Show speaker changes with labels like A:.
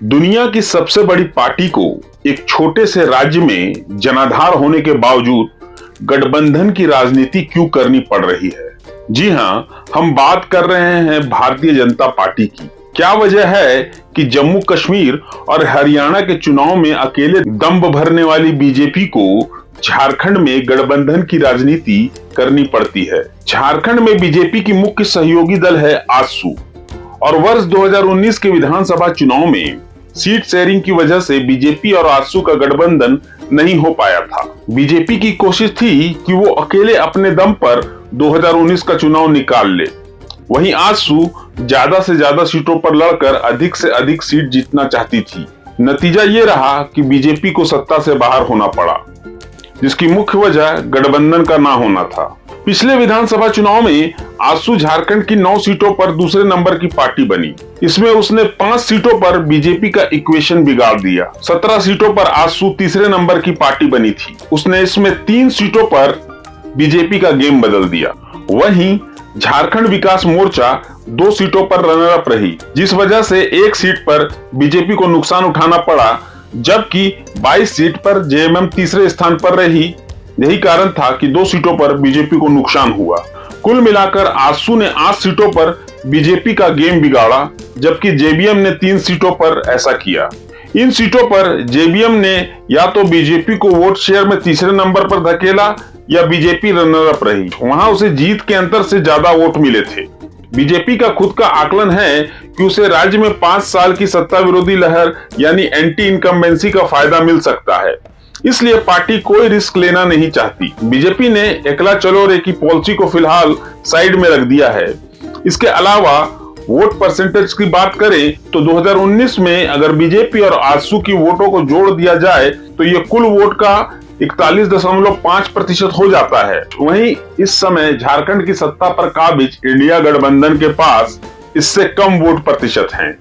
A: दुनिया की सबसे बड़ी पार्टी को एक छोटे से राज्य में जनाधार होने के बावजूद गठबंधन की राजनीति क्यों करनी पड़ रही है? जी हां, हम बात कर रहे हैं भारतीय जनता पार्टी की। क्या वजह है कि जम्मू कश्मीर और हरियाणा के चुनाव में अकेले दम भरने वाली बीजेपी को झारखंड में गठबंधन की राजनीति करनी पड़ती है? झारखंड में बीजेपी की मुख्य सहयोगी दल है आजसू और वर्ष 2019 के विधानसभा चुनाव में सीट शेयरिंग की वजह से बीजेपी और आजसू का गठबंधन नहीं हो पाया था। बीजेपी की कोशिश थी कि वो अकेले अपने दम पर 2019 का चुनाव निकाल ले। वहीं आजसू ज्यादा से ज्यादा सीटों पर लड़कर अधिक से अधिक सीट जीतना चाहती थी। नतीजा ये रहा कि बीजेपी को सत्ता से बाहर होना पड़ा, जिसकी मुख्य वजह गठबंधन का ना होना था। पिछले विधानसभा चुनाव में आजसू झारखंड की 9 सीटों पर दूसरे नंबर की पार्टी बनी। इसमें उसने 5 सीटों पर बीजेपी का इक्वेशन बिगाड़ दिया। 17 सीटों पर आजसू तीसरे नंबर की पार्टी बनी थी। उसने इसमें 3 सीटों पर बीजेपी का गेम बदल दिया। वहीं झारखंड विकास मोर्चा 2 सीटों पर रनर अप रही, जिस वजह से 1 सीट पर बीजेपी को नुकसान उठाना पड़ा, जबकि 22 सीट पर जेएमएम तीसरे स्थान पर रही। यही कारण था कि 2 सीटों पर बीजेपी को नुकसान हुआ। कुल मिलाकर आजसू ने 8 सीटों पर बीजेपी का गेम बिगाड़ा, जबकि जेबीएम ने 3 सीटों पर ऐसा किया। इन सीटों पर जेबीएम ने या तो बीजेपी को वोट शेयर में तीसरे नंबर पर धकेला या बीजेपी रनर अप रही। वहां उसे जीत के अंतर से ज्यादा वोट मिले थे। बीजेपी का खुद का आकलन है कि उसे राज्य में 5 साल की सत्ता विरोधी लहर यानी एंटी इनकम्बेंसी का फायदा मिल सकता है, इसलिए पार्टी कोई रिस्क लेना नहीं चाहती। बीजेपी ने एकला चलो रे की पॉलिसी को फिलहाल साइड में रख दिया है। इसके अलावा वोट परसेंटेज की बात करें तो 2019 में अगर बीजेपी और आजसू की वोटों को जोड़ दिया जाए तो ये कुल वोट का 41.5% हो जाता है। वहीं इस समय झारखंड की सत्ता पर काबिज इंडिया गठबंधन के पास इससे कम वोट प्रतिशत हैं।